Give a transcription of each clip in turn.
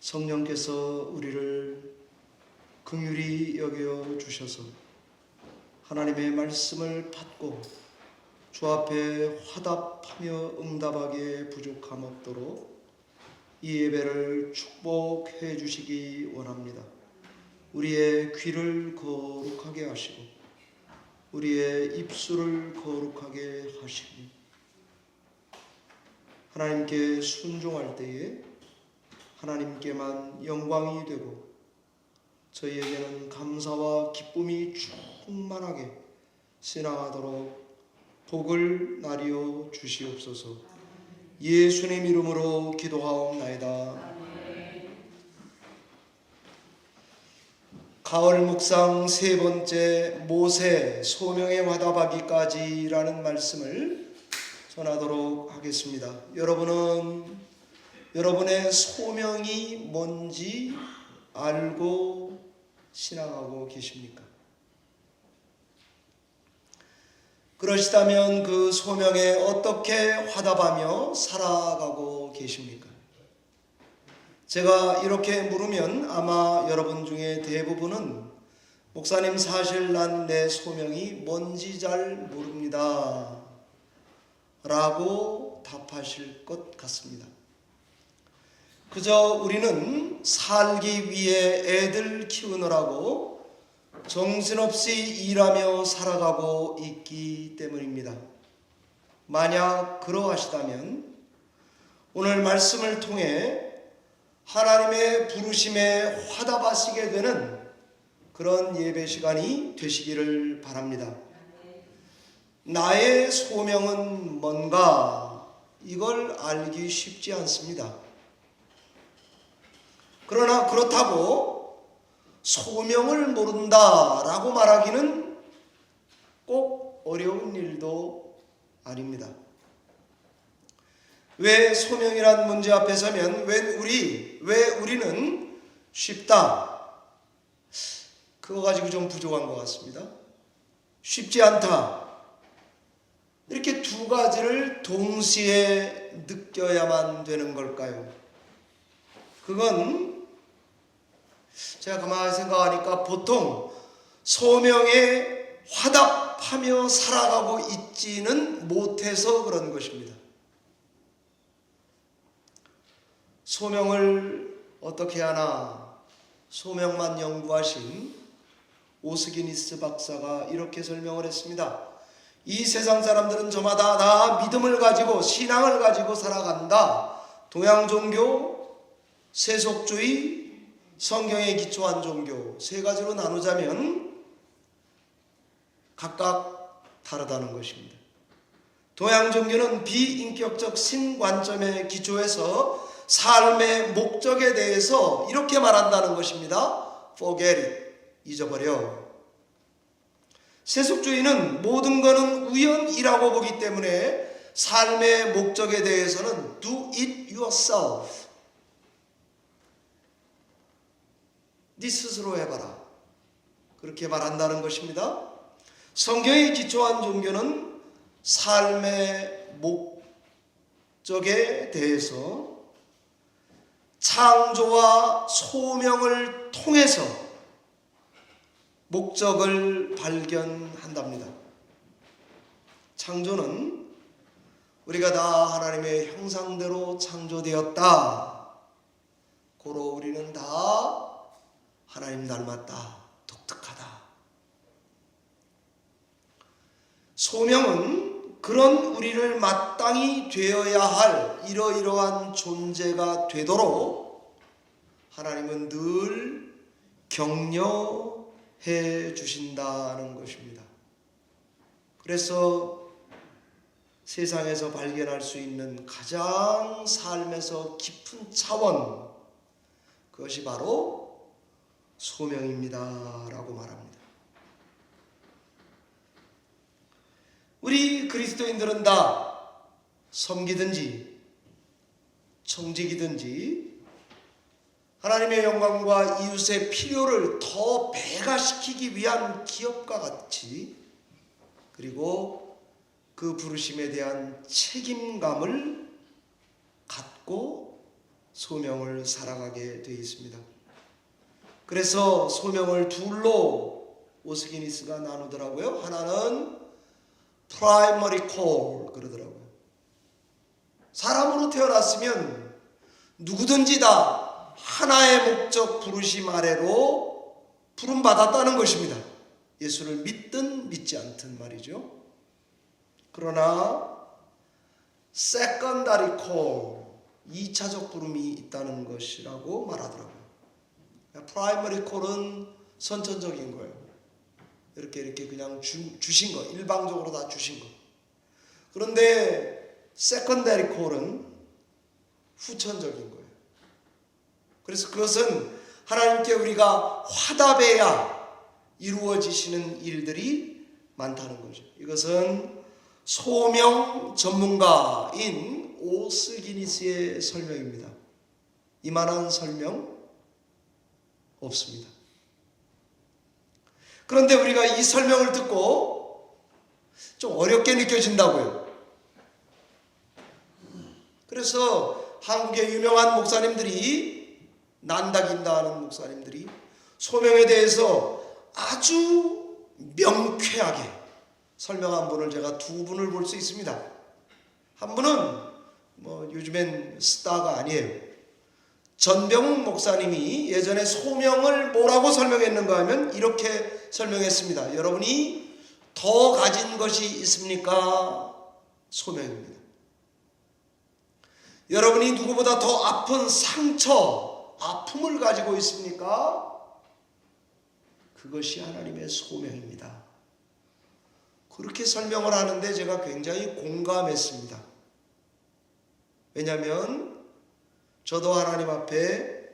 성령께서 우리를 긍휼히 여겨 주셔서 하나님의 말씀을 받고 주 앞에 화답하며 응답하기에 부족함 없도록 이 예배를 축복해 주시기 원합니다. 우리의 귀를 거룩하게 하시고 우리의 입술을 거룩하게 하시고 하나님께 순종할 때에 하나님께만 영광이 되고 저희에게는 감사와 기쁨이 충만하게 신앙하도록 복을 나리어 주시옵소서. 예수님 이름으로 기도하옵나이다. 가을 묵상 세 번째, 모세 소명에 화답하기까지라는 말씀을 전하도록 하겠습니다. 여러분은 여러분의 소명이 뭔지 알고 신앙하고 계십니까? 그러시다면 그 소명에 어떻게 화답하며 살아가고 계십니까? 제가 이렇게 물으면 아마 여러분 중에 대부분은 목사님, 사실 난 내 소명이 뭔지 잘 모릅니다 라고 답하실 것 같습니다. 그저 우리는 살기 위해 애들 키우느라고 정신없이 일하며 살아가고 있기 때문입니다. 만약 그러하시다면 오늘 말씀을 통해 하나님의 부르심에 화답하시게 되는 그런 예배 시간이 되시기를 바랍니다. 나의 소명은 뭔가 이걸 알기 쉽지 않습니다. 그러나 그렇다고 소명을 모른다라고 말하기는 꼭 어려운 일도 아닙니다. 왜 소명이란 문제 앞에 서면 왜 우리는 쉽다, 그거 가지고 좀 부족한 것 같습니다. 쉽지 않다, 이렇게 두 가지를 동시에 느껴야만 되는 걸까요? 그건 제가 가만히 생각하니까 보통 소명에 화답하며 살아가고 있지는 못해서 그런 것입니다. 소명을 어떻게 하나 소명만 연구하신 오스기니스 박사가 이렇게 설명을 했습니다. 이 세상 사람들은 저마다 다 믿음을 가지고 신앙을 가지고 살아간다. 동양 종교, 세속주의, 성경에 기초한 종교, 세 가지로 나누자면 각각 다르다는 것입니다. 동양 종교는 비인격적 신관점에 기초해서 삶의 목적에 대해서 이렇게 말한다는 것입니다. Forget it, 잊어버려. 세속주의는 모든 것은 우연이라고 보기 때문에 삶의 목적에 대해서는 Do it yourself, 네 스스로 해봐라, 그렇게 말한다는 것입니다. 성경에 기초한 종교는 삶의 목적에 대해서 창조와 소명을 통해서 목적을 발견한답니다. 창조는 우리가 다 하나님의 형상대로 창조되었다. 고로 우리는 다 하나님 닮았다, 독특하다. 소명은 그런 우리를 마땅히 되어야 할 이러이러한 존재가 되도록 하나님은 늘 격려해 주신다는 것입니다. 그래서 세상에서 발견할 수 있는 가장 삶에서 깊은 차원, 그것이 바로 소명입니다 라고 말합니다. 우리 그리스도인들은 다 섬기든지 청직이든지 하나님의 영광과 이웃의 필요를 더 배가시키기 위한 기업과 같이, 그리고 그 부르심에 대한 책임감을 갖고 소명을 살아가게 되어 있습니다. 그래서 소명을 둘로 오스기니스가 나누더라고요. 하나는 primary call 그러더라고요. 사람으로 태어났으면 누구든지 다 하나의 목적 부르심 아래로 부름받았다는 것입니다. 예수를 믿든 믿지 않든 말이죠. 그러나 secondary call, 2차적 부름이 있다는 것이라고 말하더라고요. primary call은 선천적인 거예요. 이렇게 그냥 주신 거, 일방적으로 다 주신 거. 그런데 secondary call은 후천적인 거예요. 그래서 그것은 하나님께 우리가 화답해야 이루어지시는 일들이 많다는 거죠. 이것은 소명 전문가인 오스기니스의 설명입니다. 이만한 설명 없습니다. 그런데 우리가 이 설명을 듣고 좀 어렵게 느껴진다고요. 그래서 한국의 유명한 목사님들이, 난다긴다 하는 목사님들이 소명에 대해서 아주 명쾌하게 설명한 분을 제가 두 분을 볼 수 있습니다. 한 분은 요즘엔 스타가 아니에요. 전병욱 목사님이 예전에 소명을 뭐라고 설명했는가 하면 이렇게 설명했습니다. 여러분이 더 가진 것이 있습니까? 소명입니다. 여러분이 누구보다 더 아픈 상처, 아픔을 가지고 있습니까? 그것이 하나님의 소명입니다. 그렇게 설명을 하는데 제가 굉장히 공감했습니다. 왜냐하면 저도 하나님 앞에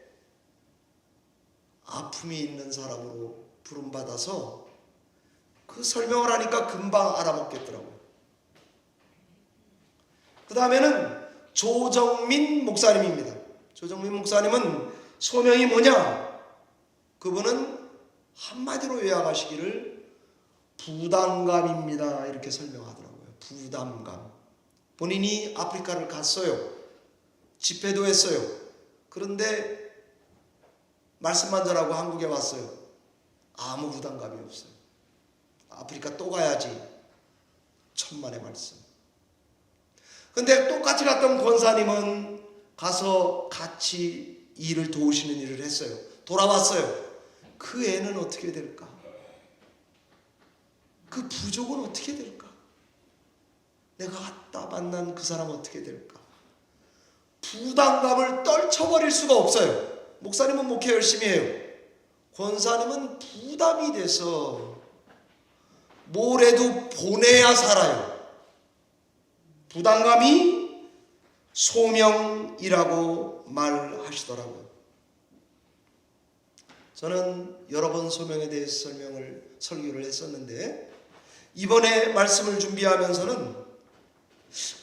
아픔이 있는 사람으로 부름받아서 그 설명을 하니까 금방 알아먹겠더라고요. 그 다음에는 조정민 목사님입니다. 조정민 목사님은 소명이 뭐냐? 그분은 한마디로 요약하시기를 부담감입니다. 이렇게 설명하더라고요. 부담감. 본인이 아프리카를 갔어요. 집회도 했어요. 그런데 말씀만 전하고 한국에 왔어요. 아무 부담감이 없어요. 아프리카 또 가야지. 천만의 말씀. 근데 똑같이 갔던 권사님은 가서 같이 일을 도우시는 일을 했어요. 돌아왔어요. 그 애는 어떻게 될까? 그 부족은 어떻게 될까? 내가 갔다 만난 그 사람 어떻게 될까? 부담감을 떨쳐버릴 수가 없어요. 목사님은 목회 열심히 해요. 권사님은 부담이 돼서 뭐래도 보내야 살아요. 부담감이 소명이라고 말하시더라고요. 저는 여러 번 소명에 대해서 설교를 했었는데 이번에 말씀을 준비하면서는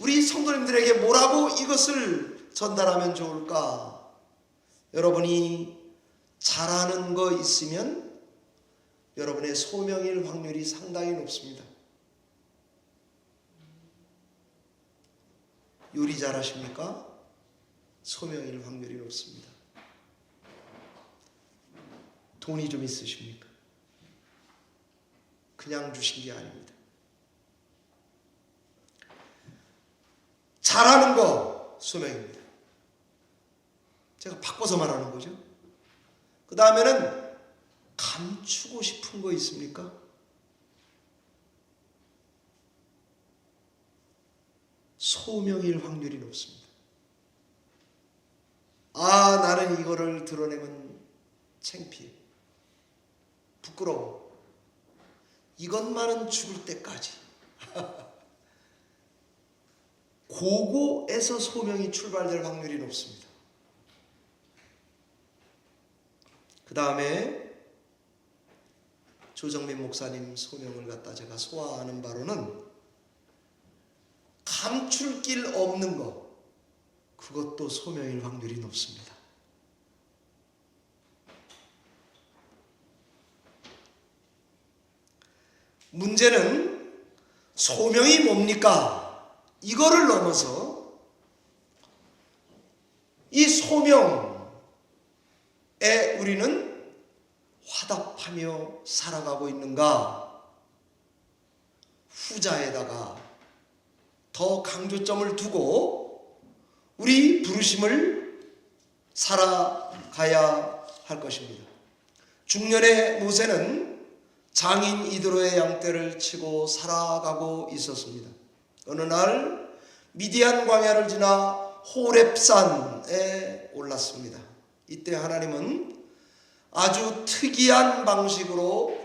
우리 성도님들에게 뭐라고 이것을 전달하면 좋을까? 여러분이 잘하는 거 있으면 여러분의 소명일 확률이 상당히 높습니다. 요리 잘하십니까? 소명일 확률이 높습니다. 돈이 좀 있으십니까? 그냥 주신 게 아닙니다. 잘하는 거 소명입니다. 제가 바꿔서 말하는 거죠. 그 다음에는 감추고 싶은 거 있습니까? 소명일 확률이 높습니다. 나는 이거를 드러내면 창피해. 부끄러워. 이것만은 죽을 때까지. 고거에서 소명이 출발될 확률이 높습니다. 그 다음에 조정민 목사님 소명을 갖다 제가 소화하는 바로는 감출 길 없는 것, 그것도 소명일 확률이 높습니다. 문제는 소명이 뭡니까? 이거를 넘어서 이 소명에 우리는 화답하며 살아가고 있는가? 후자에다가 더 강조점을 두고 우리 부르심을 살아가야 할 것입니다. 중년의 모세는 장인 이드로의 양떼를 치고 살아가고 있었습니다. 어느 날 미디안 광야를 지나 호렙산에 올랐습니다. 이때 하나님은 아주 특이한 방식으로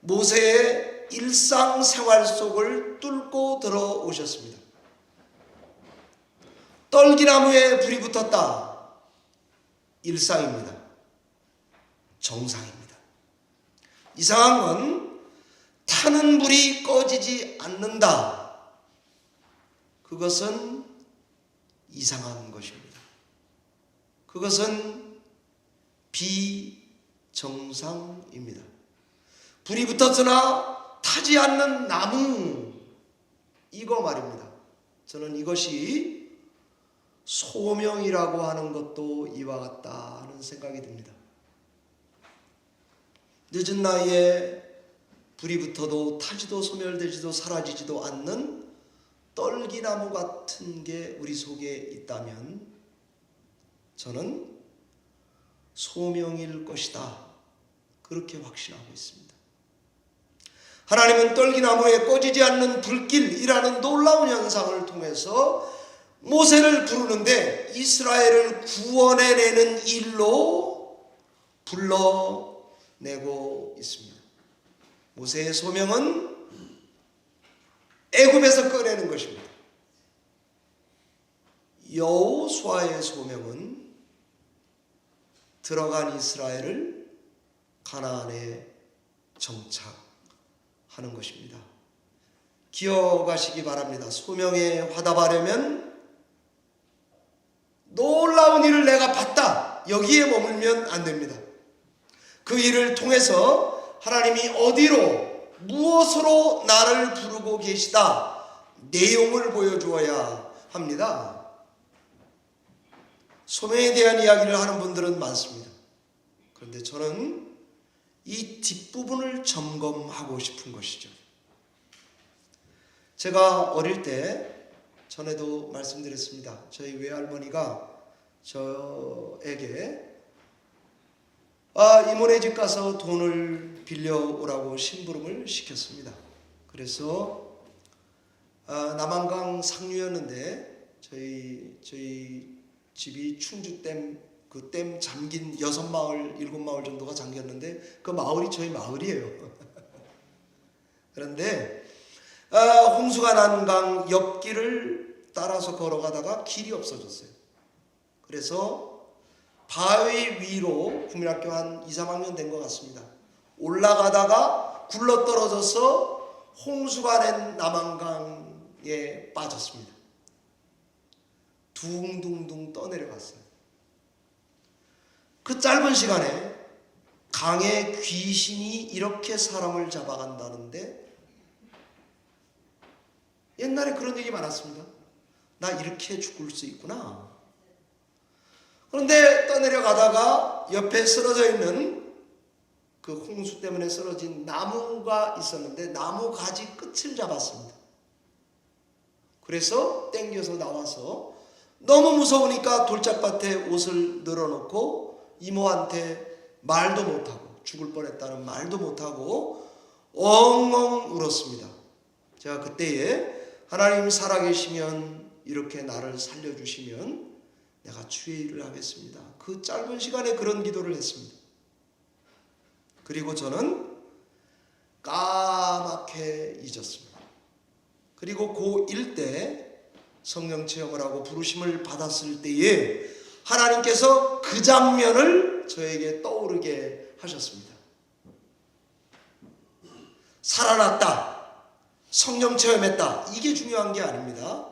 모세의 일상생활 속을 뚫고 들어오셨습니다. 떨기나무에 불이 붙었다. 일상입니다. 정상입니다. 이상한 건 타는 불이 꺼지지 않는다. 그것은 이상한 것입니다. 그것은 비정상입니다. 불이 붙었으나 타지 않는 나무, 이거 말입니다. 저는 이것이 소명이라고 하는 것도 이와 같다는 생각이 듭니다. 늦은 나이에 불이 붙어도 타지도 소멸되지도 사라지지도 않는 떨기나무 같은 게 우리 속에 있다면 저는 소명일 것이다, 그렇게 확신하고 있습니다. 하나님은 떨기나무에 꺼지지 않는 불길이라는 놀라운 현상을 통해서 모세를 부르는데 이스라엘을 구원해내는 일로 불러내고 있습니다. 모세의 소명은 애굽에서 꺼내는 것입니다. 여호수아의 소명은 들어간 이스라엘을 가나안에 정착하는 것입니다. 기억하시기 바랍니다. 소명에 화답하려면 놀라운 일을 내가 봤다, 여기에 머물면 안 됩니다. 그 일을 통해서 하나님이 어디로, 무엇으로 나를 부르고 계시다, 내용을 보여주어야 합니다. 소명에 대한 이야기를 하는 분들은 많습니다. 그런데 저는 이 뒷부분을 점검하고 싶은 것이죠. 제가 어릴 때, 전에도 말씀드렸습니다. 저희 외할머니가 저에게 이모네 집 가서 돈을 빌려오라고 심부름을 시켰습니다. 그래서 남한강 상류였는데 저희 집이 충주댐, 그 댐 잠긴 6마을, 7마을 정도가 잠겼는데 그 마을이 저희 마을이에요. 그런데 홍수가 난 강 옆길을 따라서 걸어가다가 길이 없어졌어요. 그래서 바위 위로 국민학교 한 2, 3학년 된 것 같습니다. 올라가다가 굴러떨어져서 홍수가 낸 남한강에 빠졌습니다. 둥둥둥 떠내려갔어요. 그 짧은 시간에 강에 귀신이 이렇게 사람을 잡아간다는데, 옛날에 그런 얘기 많았습니다. 나 이렇게 죽을 수 있구나. 그런데 떠내려가다가 옆에 쓰러져 있는 그 홍수 때문에 쓰러진 나무가 있었는데 나무 가지 끝을 잡았습니다. 그래서 땡겨서 나와서 너무 무서우니까 돌짝밭에 옷을 늘어놓고 이모한테 말도 못하고, 죽을 뻔했다는 말도 못하고 엉엉 울었습니다. 제가 그때에 하나님 살아계시면, 이렇게 나를 살려주시면 내가 주의 일을 하겠습니다, 그 짧은 시간에 그런 기도를 했습니다. 그리고 저는 까맣게 잊었습니다. 그리고 고1 때 성령 체험을 하고 부르심을 받았을 때에 하나님께서 그 장면을 저에게 떠오르게 하셨습니다. 살아났다, 성령 체험했다, 이게 중요한 게 아닙니다.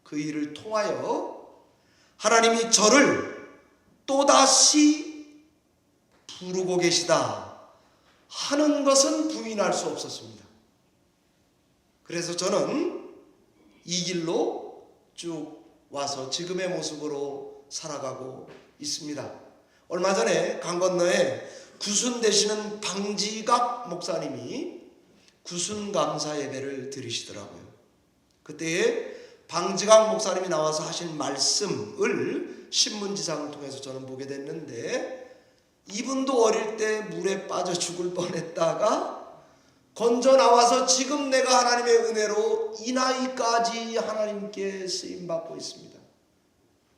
그 일을 통하여 하나님이 저를 또다시 부르고 계시다 하는 것은 부인할 수 없었습니다. 그래서 저는 이 길로 쭉 와서 지금의 모습으로 살아가고 있습니다. 얼마 전에 강 건너에 구순 되시는 방지각 목사님이 구순 감사 예배를 드리시더라고요. 그때에 방지각 목사님이 나와서 하신 말씀을 신문지상을 통해서 저는 보게 됐는데, 이분도 어릴 때 물에 빠져 죽을 뻔했다가 건져 나와서 지금 내가 하나님의 은혜로 이 나이까지 하나님께 쓰임받고 있습니다.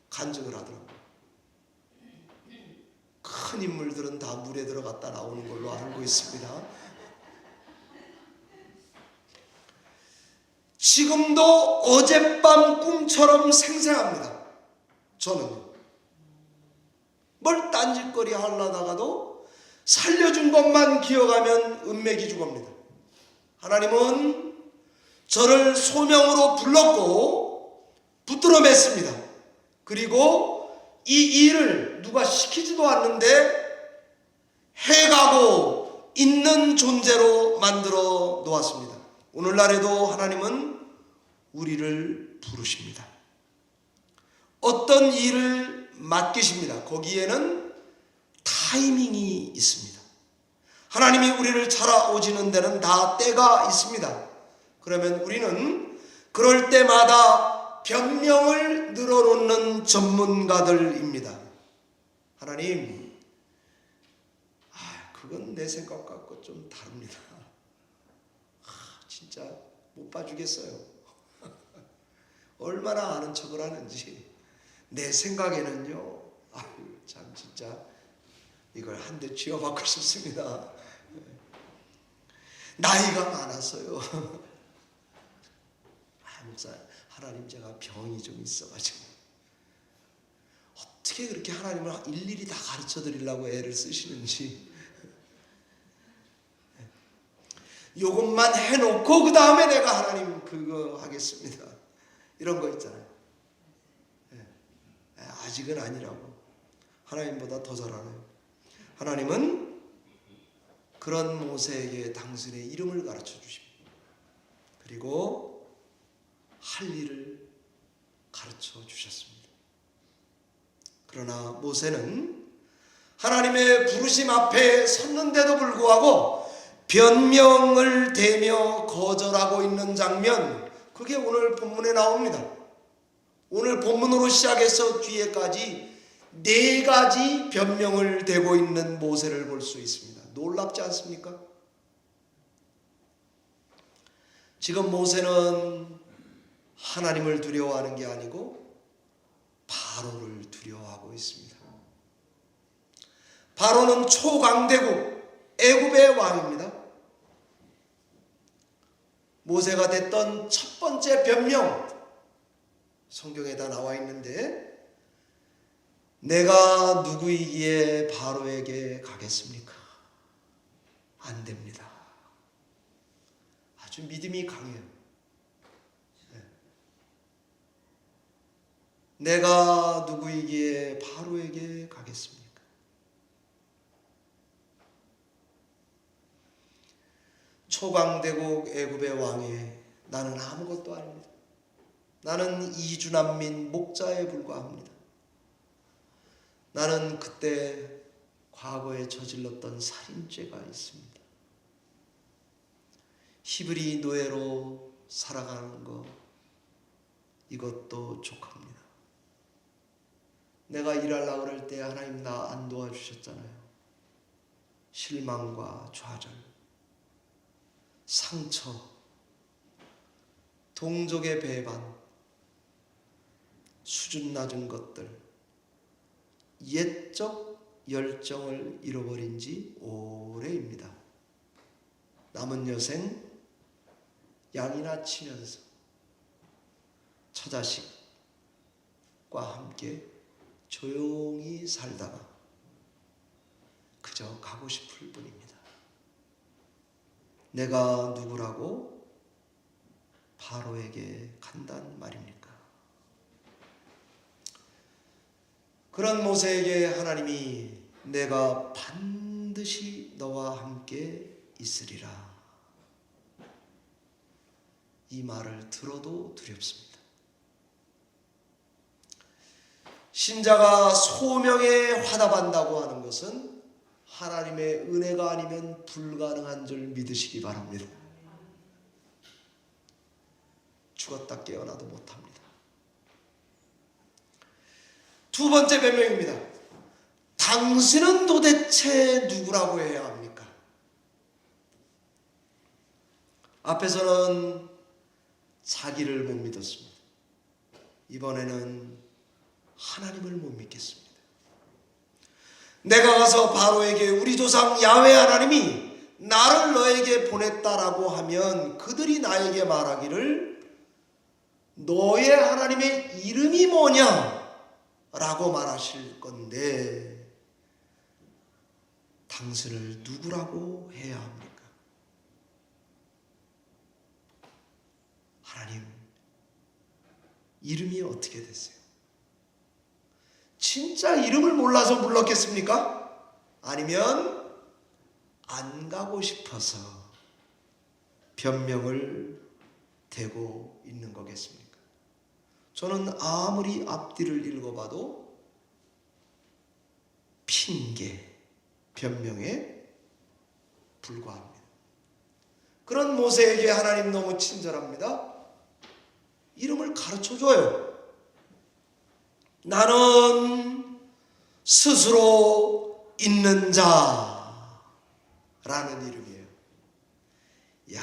간증을 하더라고요. 큰 인물들은 다 물에 들어갔다 나오는 걸로 알고 있습니다. 지금도 어젯밤 꿈처럼 생생합니다. 저는요. 뭘 딴짓거리 하려다가도 살려준 것만 기억하면 은맥이 죽습니다. 하나님은 저를 소명으로 불렀고 붙들어 맸습니다. 그리고 이 일을 누가 시키지도 않는데 해가고 있는 존재로 만들어 놓았습니다. 오늘날에도 하나님은 우리를 부르십니다. 어떤 일을 맡기십니다. 거기에는 타이밍이 있습니다. 하나님이 우리를 찾아오시는 데는 다 때가 있습니다. 그러면 우리는 그럴 때마다 변명을 늘어놓는 전문가들입니다. 하나님, 그건 내 생각과 좀 다릅니다. 진짜 못 봐주겠어요. 얼마나 아는 척을 하는지. 내 생각에는요, 참 진짜 이걸 한 대 쥐어박고 싶습니다. 나이가 많았어요. 목사, 하나님 제가 병이 좀 있어가지고 어떻게 그렇게 하나님을 일일이 다 가르쳐 드리려고 애를 쓰시는지. 요것만 해놓고 그 다음에 내가 하나님 그거 하겠습니다. 이런 거 있잖아요. 아직은 아니라고. 하나님보다 더 잘하네요. 하나님은 그런 모세에게 당신의 이름을 가르쳐 주십니다. 그리고 할 일을 가르쳐 주셨습니다. 그러나 모세는 하나님의 부르심 앞에 섰는데도 불구하고 변명을 대며 거절하고 있는 장면, 그게 오늘 본문에 나옵니다. 오늘 본문으로 시작해서 뒤에까지 4가지 변명을 대고 있는 모세를 볼 수 있습니다. 놀랍지 않습니까? 지금 모세는 하나님을 두려워하는 게 아니고 바로를 두려워하고 있습니다. 바로는 초강대국 애굽의 왕입니다. 모세가 됐던 첫 번째 변명, 성경에 다 나와 있는데, 내가 누구이기에 바로에게 가겠습니까? 안 됩니다. 아주 믿음이 강해요. 내가 누구이기에 바로에게 가겠습니까? 초강대국 애굽의 왕에 나는 아무것도 아닙니다. 나는 이주난민 목자에 불과합니다. 나는 그때 과거에 저질렀던 살인죄가 있습니다. 히브리 노예로 살아가는 거, 이것도 족합니다. 내가 일하려고 그럴 때 하나님 나 안 도와주셨잖아요. 실망과 좌절, 상처, 동족의 배반, 수준 낮은 것들, 옛적 열정을 잃어버린 지 오래입니다. 남은 여생 양이나 치면서 처자식과 함께 조용히 살다가 그저 가고 싶을 뿐입니다. 내가 누구라고 바로에게 간단 말입니까? 그런 모세에게 하나님이 내가 반드시 너와 함께 있으리라, 이 말을 들어도 두렵습니다. 신자가 소명에 화답한다고 하는 것은 하나님의 은혜가 아니면 불가능한 줄 믿으시기 바랍니다. 죽었다 깨어나도 못합니다. 두 번째 변명입니다. 당신은 도대체 누구라고 해야 합니까? 앞에서는 자기를 못 믿었습니다. 이번에는 하나님을 못 믿겠습니다. 내가 가서 바로에게 우리 조상 야훼 하나님이 나를 너에게 보냈다라고 하면 그들이 나에게 말하기를 너의 하나님의 이름이 뭐냐? 라고 말하실 건데 당신을 누구라고 해야 합니까? 하나님, 이름이 어떻게 되세요? 진짜 이름을 몰라서 불렀겠습니까? 아니면 안 가고 싶어서 변명을 대고 있는 거겠습니까? 저는 아무리 앞뒤를 읽어봐도 핑계, 변명에 불과합니다. 그런 모세에게 하나님 너무 친절합니다. 이름을 가르쳐줘요. 나는 스스로 있는 자라는 이름이에요. 야,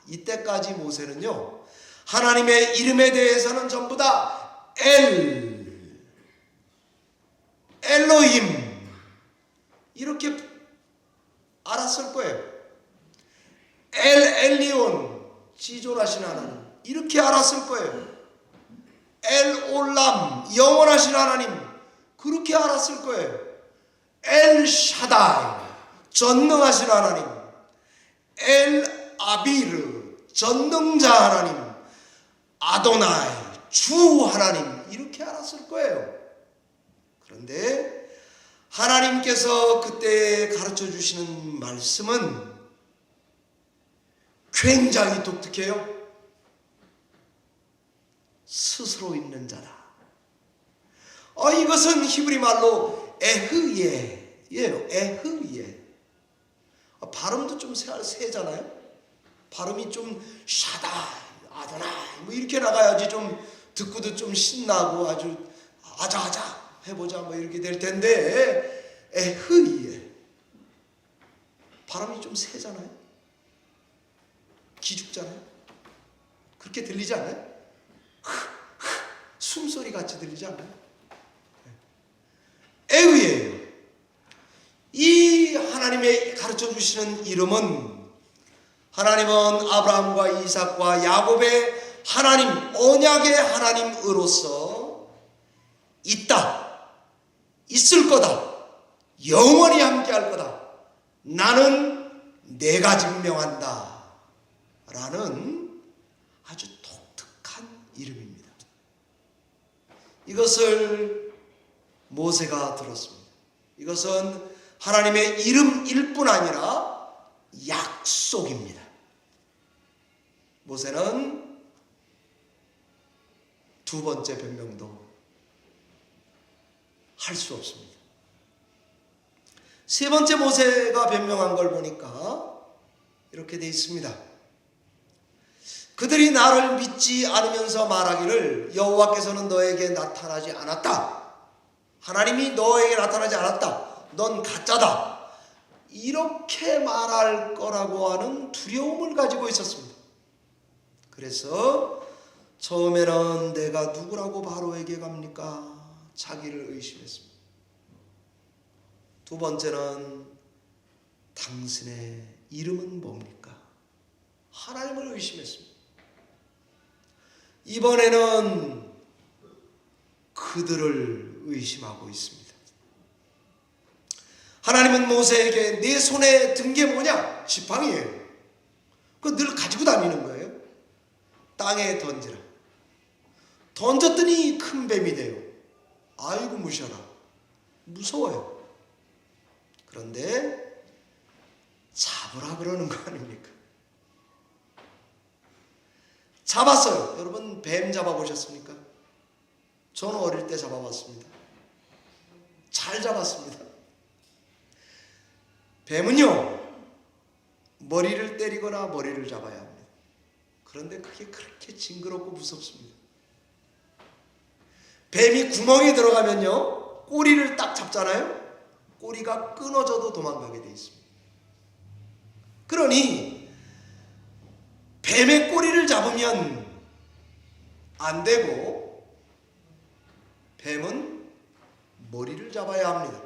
이때까지 모세는요, 하나님의 이름에 대해서는 전부 다 엘로힘 이렇게 알았을 거예요. 엘리온, 지존하신 하나님 이렇게 알았을 거예요. 엘올람, 영원하신 하나님 그렇게 알았을 거예요. 엘샤다이, 전능하신 하나님, 엘아비르, 전능자 하나님, 아도나이, 주 하나님 이렇게 알았을 거예요. 그런데 하나님께서 그때 가르쳐 주시는 말씀은 굉장히 독특해요. 스스로 있는 자다. 이것은 히브리 말로 에흐예예요. 에흐예. 발음도 좀 세잖아요. 발음이 좀 샤다, 아도나이 뭐 이렇게 나가야지 좀 듣고도 좀 신나고 아주 아자아자 해보자 뭐 이렇게 될 텐데 에흐예. 발음이 좀 세잖아요. 기죽잖아요. 그렇게 들리지 않아요? 숨소리 같이 들리지 않나요? 에우예요. 이 하나님의 가르쳐 주시는 이름은 하나님은 아브라함과 이삭과 야곱의 하나님, 언약의 하나님으로서 있다, 있을 거다, 영원히 함께할 거다, 나는 내가 증명한다 라는 아주 독특한 이름입니다. 이것을 모세가 들었습니다. 이것은 하나님의 이름일 뿐 아니라 약속입니다. 모세는 두 번째 변명도 할 수 없습니다. 세 번째 모세가 변명한 걸 보니까 이렇게 돼 있습니다. 그들이 나를 믿지 않으면서 말하기를 여호와께서는 너에게 나타나지 않았다. 하나님이 너에게 나타나지 않았다. 넌 가짜다. 이렇게 말할 거라고 하는 두려움을 가지고 있었습니다. 그래서 처음에는 내가 누구라고 바로에게 갑니까? 자기를 의심했습니다. 두 번째는 당신의 이름은 뭡니까? 하나님을 의심했습니다. 이번에는 그들을 의심하고 있습니다. 하나님은 모세에게 내 손에 든 게 뭐냐? 지팡이에요. 그거 늘 가지고 다니는 거예요. 땅에 던지라. 던졌더니 큰 뱀이 돼요. 아이고 무셔라. 무서워요. 그런데 잡으라 그러는 거 아닙니까? 잡았어요. 여러분 뱀 잡아보셨습니까? 저는 어릴 때 잡아봤습니다. 잘 잡았습니다. 뱀은요, 머리를 때리거나 머리를 잡아야 합니다. 그런데 그게 그렇게 징그럽고 무섭습니다. 뱀이 구멍에 들어가면요, 꼬리를 딱 잡잖아요. 꼬리가 끊어져도 도망가게 돼 있습니다. 그러니 뱀의 꼬리를 잡으면 안 되고 뱀은 머리를 잡아야 합니다.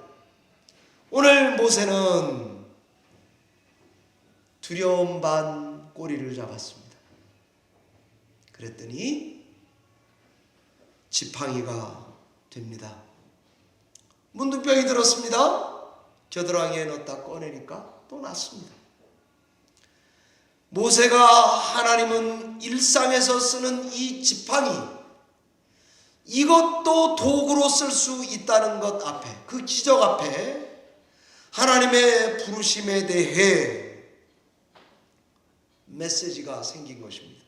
오늘 모세는 두려움 반 꼬리를 잡았습니다. 그랬더니 지팡이가 됩니다. 문둥병이 들었습니다. 겨드랑이에 넣었다 꺼내니까 또 났습니다. 모세가 하나님은 일상에서 쓰는 이 지팡이, 이것도 도구로 쓸 수 있다는 것 앞에, 그 기적 앞에 하나님의 부르심에 대해 메시지가 생긴 것입니다.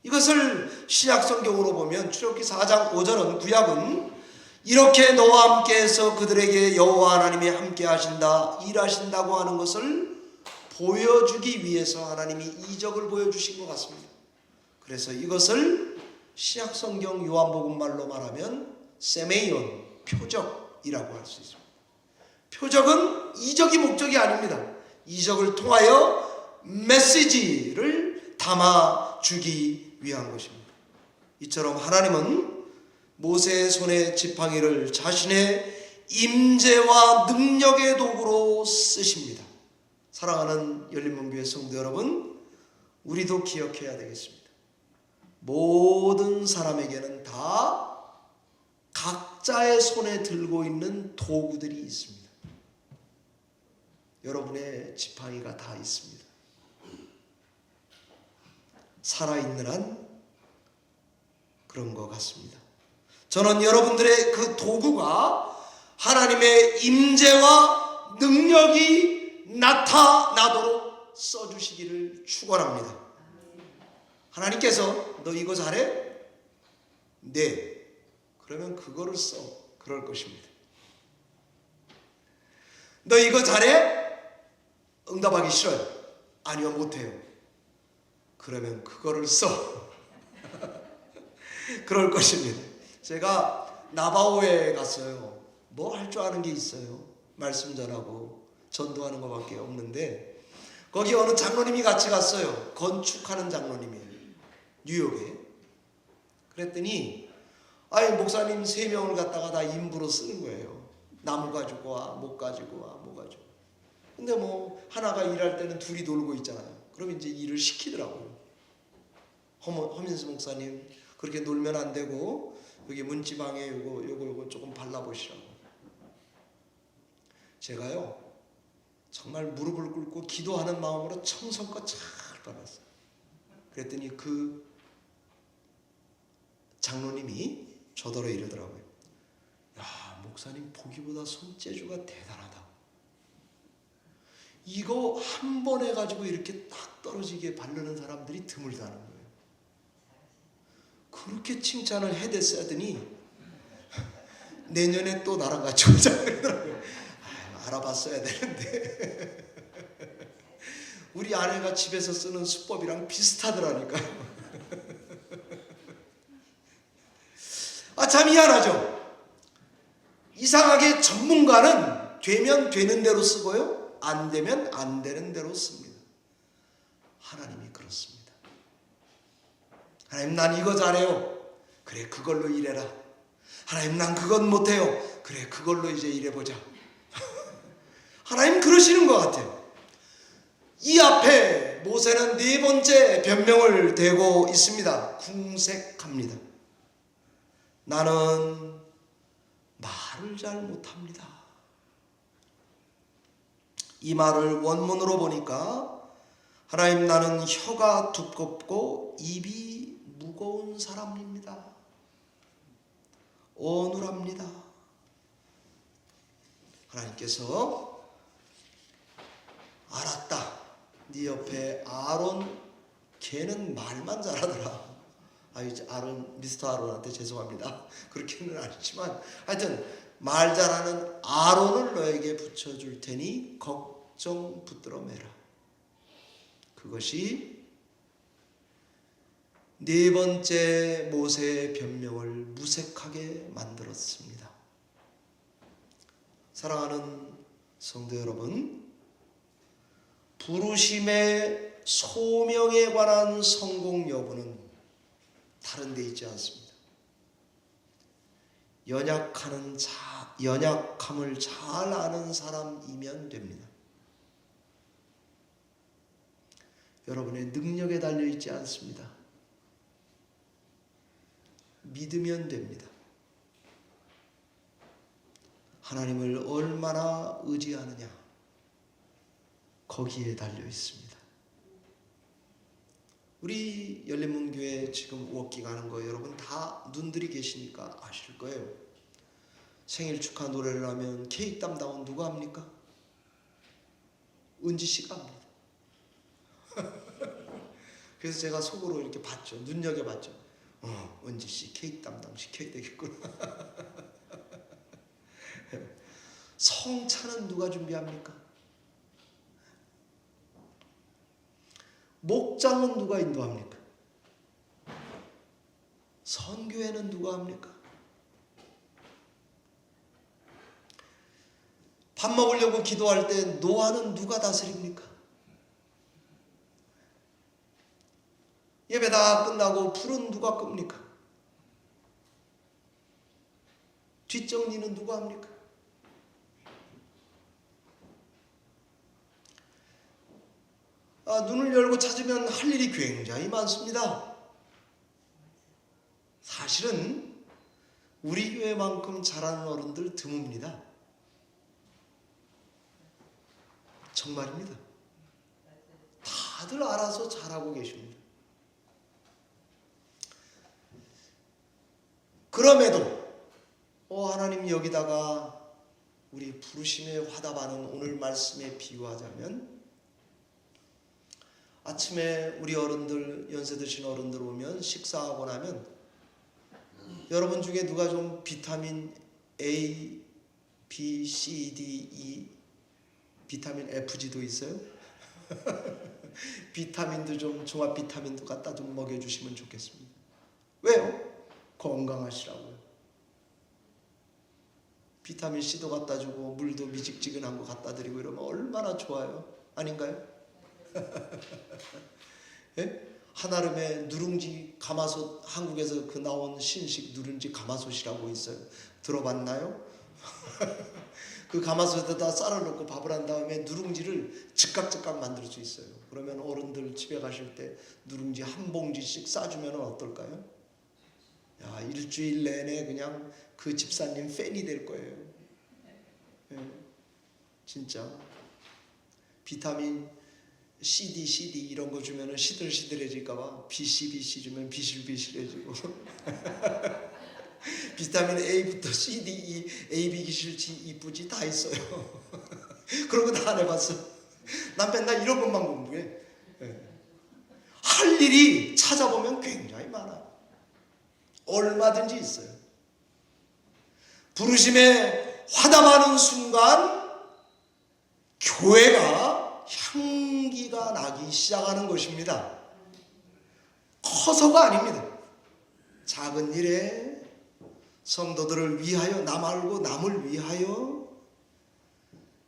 이것을 신약 성경으로 보면 출애굽기 4장 5절은, 구약은 이렇게 너와 함께해서 그들에게 여호와 하나님이 함께 하신다, 일하신다고 하는 것을 보여주기 위해서 하나님이 이적을 보여주신 것 같습니다. 그래서 이것을 신약 성경 요한복음 말로 말하면 세메이온, 표적이라고 할 수 있습니다. 표적은 이적이 목적이 아닙니다. 이적을 통하여 메시지를 담아주기 위한 것입니다. 이처럼 하나님은 모세의 손에 지팡이를 자신의 임재와 능력의 도구로 쓰십니다. 사랑하는 열린문교회 성도 여러분, 우리도 기억해야 되겠습니다. 모든 사람에게는 다 각자의 손에 들고 있는 도구들이 있습니다. 여러분의 지팡이가 다 있습니다. 살아있는 한 그런 것 같습니다. 저는 여러분들의 그 도구가 하나님의 임재와 능력이 나타나도록 써주시기를 축원합니다. 하나님께서 너 이거 잘해? 네. 그러면 그거를 써. 그럴 것입니다. 너 이거 잘해? 응답하기 싫어요. 아니요, 못해요. 그러면 그거를 써. 그럴 것입니다. 제가 나바오에 갔어요. 뭐 할 줄 아는 게 있어요. 말씀 전하고 전도하는 것밖에 없는데, 거기 어느 장로님이 같이 갔어요. 건축하는 장로님이에요. 뉴욕에. 그랬더니 목사님 3명을 갖다가 다 인부로 쓰는 거예요. 나무 가지고 와, 못 가지고 와, 뭐 가지고. 근데 뭐 하나가 일할 때는 둘이 놀고 있잖아요. 그럼 이제 일을 시키더라고요. 허민수 목사님 그렇게 놀면 안 되고 여기 문지방에 요거 조금 발라보시라고. 제가요 정말 무릎을 꿇고 기도하는 마음으로 청성껏 잘 발랐어요. 그랬더니 그 장로님이 저더러 이러더라고요. 야, 목사님 보기보다 손재주가 대단하다. 이거 한 번 해가지고 이렇게 딱 떨어지게 바르는 사람들이 드물다는 거예요. 그렇게 칭찬을 해댔더니 내년에 또 나랑 같이 오자 그러더라고요. 알아봤어야 되는데 우리 아내가 집에서 쓰는 수법이랑 비슷하더라니까요. 참 희한하죠. 이상하게 전문가는 되면 되는 대로 쓰고요, 안 되면 안 되는 대로 씁니다. 하나님이 그렇습니다. 하나님, 난 이거 잘해요. 그래, 그걸로 일해라. 하나님, 난 그건 못해요. 그래, 그걸로 이제 일해보자. 하나님 그러시는 것 같아요. 이 앞에 모세는 4번째 변명을 대고 있습니다. 궁색합니다. 나는 말을 잘 못합니다. 이 말을 원문으로 보니까, 하나님, 나는 혀가 두껍고 입이 무거운 사람입니다. 어눌합니다. 하나님께서 알았다. 네 옆에 아론, 걔는 말만 잘하더라. 이제 미스터 아론한테 죄송합니다. 그렇게는 아니지만 하여튼 말 잘하는 아론을 너에게 붙여줄 테니 걱정 붙들어 매라. 그것이 네 번째 모세의 변명을 무색하게 만들었습니다. 사랑하는 성도 여러분, 부르심의 소명에 관한 성공 여부는 다른 데 있지 않습니다. 연약함을 잘 아는 사람이면 됩니다. 여러분의 능력에 달려 있지 않습니다. 믿으면 됩니다. 하나님을 얼마나 의지하느냐, 거기에 달려 있습니다. 우리 열린문교회 지금 워킹 하는 거 여러분 다 눈들이 계시니까 아실 거예요. 생일 축하 노래를 하면 케이크 담당은 누가 합니까? 은지 씨가 합니다. 그래서 제가 속으로 이렇게 봤죠. 눈여겨봤죠. 은지 씨 케이크 담당 시켜야 되겠구나. 성찬은 누가 준비합니까? 목장은 누가 인도합니까? 선교회는 누가 합니까? 밥 먹으려고 기도할 때 노아는 누가 다스립니까? 예배 다 끝나고 불은 누가 끕니까? 뒷정리는 누가 합니까? 눈을 열고 찾으면 할 일이 굉장히 많습니다. 사실은 우리 교회만큼 잘하는 어른들 드뭅니다. 정말입니다. 다들 알아서 잘하고 계십니다. 그럼에도 하나님 여기다가 우리 부르심에 화답하는 오늘 말씀에 비유하자면, 아침에 우리 어른들, 연세 드신 어른들 오면 식사하고 나면 여러분 중에 누가 좀 비타민 A, B, C, D, E, 비타민 FG도 있어요? 비타민도 좀, 종합 비타민도 갖다 좀 먹여주시면 좋겠습니다. 왜요? 건강하시라고요. 비타민 C도 갖다 주고 물도 미직지근한 거 갖다 드리고 이러면 얼마나 좋아요. 아닌가요? 예? 한아름에 누룽지 가마솥, 한국에서 그 나온 신식 누룽지 가마솥이라고 있어요. 들어봤나요? 그 가마솥에다 쌀을 넣고 밥을 한 다음에 누룽지를 즉각즉각 만들 수 있어요. 그러면 어른들 집에 가실 때 누룽지 한 봉지씩 싸주면 어떨까요? 야, 일주일 내내 그냥 그 집사님 팬이 될 거예요. 예, 진짜. 비타민 CD 이런 거 주면은 시들시들해질까봐 BC 주면 비실비실해지고 비타민 A부터 C, D, E, A, B 기실지 이쁘지 다 있어요. 그런 거 다 안 해봤어. 난 맨날 이런 것만 공부해. 네. 할 일이 찾아보면 굉장히 많아요. 얼마든지 있어요. 부르심에 화답하는 순간 교회가 향기가 나기 시작하는 것입니다. 커서가 아닙니다. 작은 일에 성도들을 위하여, 나 말고 남을 위하여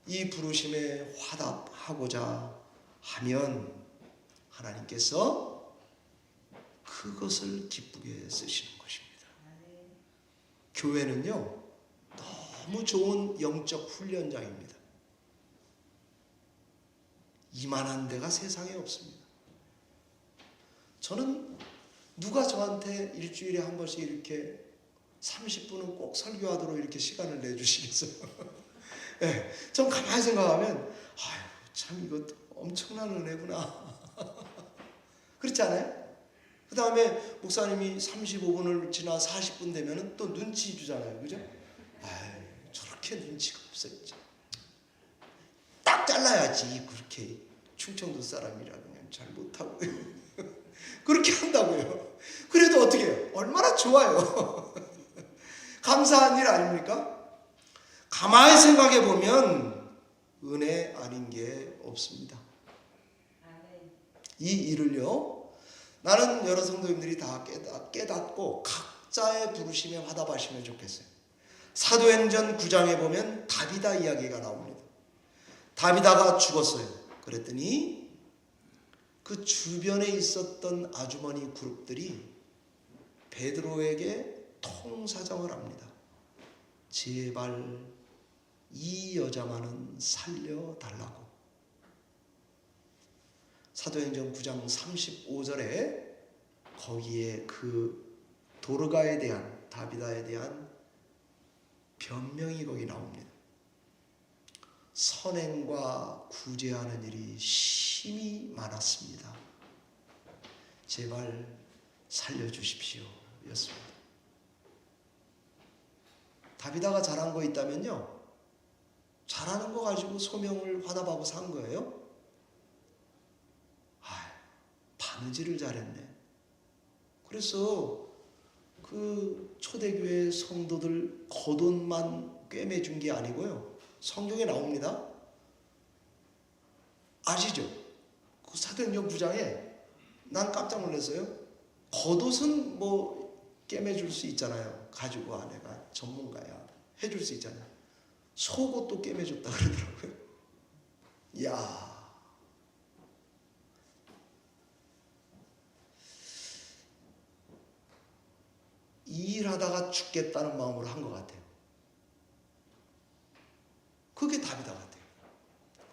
이 부르심에 화답하고자 하면 하나님께서 그것을 기쁘게 쓰시는 것입니다. 교회는요, 너무 좋은 영적 훈련장입니다. 이만한 데가 세상에 없습니다. 저는 누가 저한테 일주일에 한 번씩 이렇게 30분은 꼭 설교하도록 이렇게 시간을 내주시겠어요? 네, 좀 가만히 생각하면 아유, 참 이거 엄청난 은혜구나. 그렇지 않아요? 그 다음에 목사님이 35분을 지나 40분 되면 또 눈치 주잖아요. 그죠? 아유, 저렇게 눈치가 없어요. 딱 잘라야지. 그렇게 충청도 사람이라 그냥 잘 못하고 그렇게 한다고요. 그래도 어떻게 해요? 얼마나 좋아요. 감사한 일 아닙니까? 가만히 생각해 보면 은혜 아닌 게 없습니다. 이 일을요, 나는 여러 성도님들이 다 깨닫고 각자의 부르심에 화답하시면 좋겠어요. 사도행전 9장에 보면 다비다 이야기가 나옵니다. 다비다가 죽었어요. 그랬더니 그 주변에 있었던 아주머니 그룹들이 베드로에게 통사정을 합니다. 제발 이 여자만은 살려달라고. 사도행전 9장 35절에 거기에 그 도르가에 대한, 다비다에 대한 변명이 거기 나옵니다. 선행과 구제하는 일이 심히 많았습니다. 제발 살려주십시오 였습니다. 다비다가 잘한 거 있다면요, 잘하는 거 가지고 소명을 화답하고 산 거예요. 바느질을 잘했네. 그래서 그 초대교회 성도들 겉옷만 꿰매준 게 아니고요, 성경에 나옵니다. 아시죠? 그 사도행전 9장에 난 깜짝 놀랐어요. 겉옷은 뭐 꿰매줄 수 있잖아요. 가지고 내가 전문가야, 해줄 수 있잖아요. 속옷도 꿰매줬다 그러더라고요. 이야, 일하다가 죽겠다는 마음으로 한 것 같아요. 그게 다비다 같아요.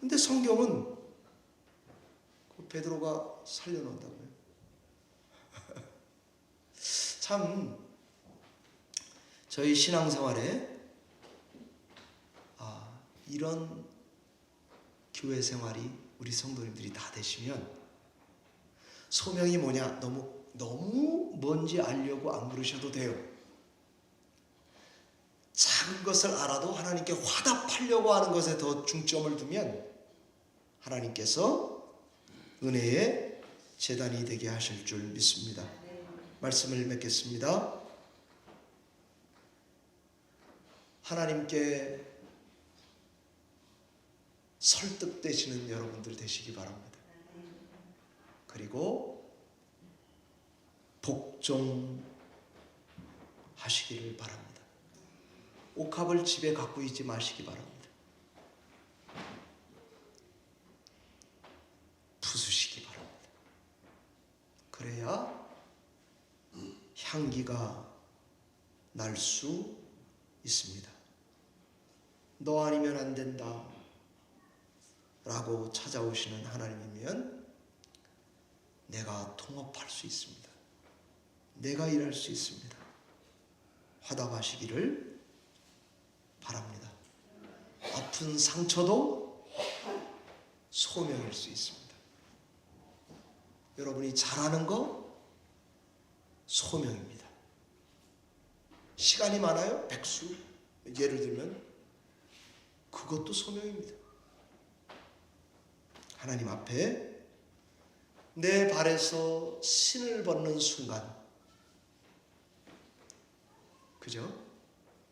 근데 성경은 그 베드로가 살려놓는다고요. 참 저희 신앙생활에 이런 교회 생활이 우리 성도님들이 다 되시면, 소명이 뭐냐 너무 뭔지 알려고 안 물으셔도 돼요. 작은 것을 알아도 하나님께 화답하려고 하는 것에 더 중점을 두면 하나님께서 은혜의 제단이 되게 하실 줄 믿습니다. 말씀을 맺겠습니다. 하나님께 설득되시는 여러분들 되시기 바랍니다. 그리고 복종하시기를 바랍니다. 옥합을 집에 갖고 있지 마시기 바랍니다. 부수시기 바랍니다. 그래야 향기가 날 수 있습니다. 너 아니면 안 된다 라고 찾아오시는 하나님이면 내가 통업할 수 있습니다. 내가 일할 수 있습니다. 화답하시기를 바랍니다. 아픈 상처도 소명일 수 있습니다. 여러분이 잘하는 거 소명입니다. 시간이 많아요? 백수 예를 들면 그것도 소명입니다. 하나님 앞에 내 발에서 신을 벗는 순간, 그죠?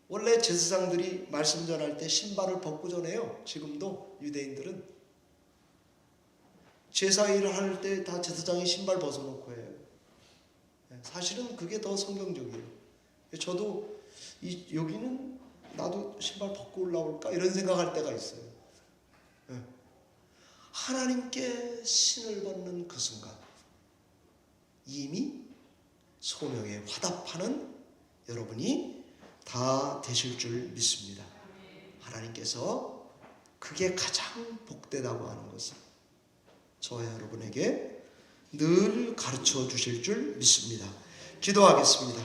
원래 제사장들이 말씀 전할 때 신발을 벗고 전해요. 지금도 유대인들은 제사 일을 할 때 다 제사장이 신발 벗어놓고 해요. 사실은 그게 더 성경적이에요. 저도 여기는 나도 신발 벗고 올라올까 이런 생각할 때가 있어요. 하나님께 신을 벗는 그 순간 이미 소명에 화답하는 여러분이 다 되실 줄 믿습니다. 하나님께서 그게 가장 복되다고 하는 것을 저와 여러분에게 늘 가르쳐 주실 줄 믿습니다. 기도하겠습니다.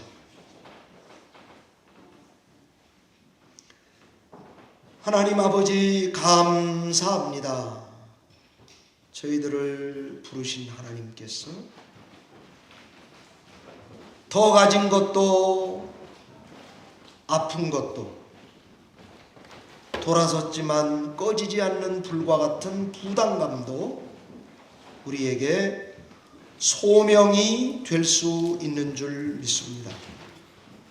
하나님 아버지 감사합니다. 저희들을 부르신 하나님께서 더 가진 것도 아픈 것도 돌아섰지만 꺼지지 않는 불과 같은 부담감도 우리에게 소명이 될 수 있는 줄 믿습니다.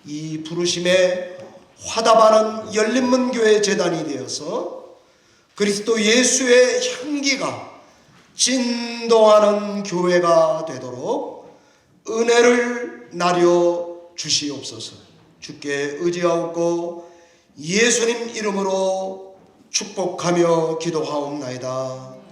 이 부르심에 화답하는 열린문교회 재단이 되어서 그리스도 예수의 향기가 진동하는 교회가 되도록 은혜를 나려 주시옵소서. 주께 의지하옵고 예수님 이름으로 축복하며 기도하옵나이다.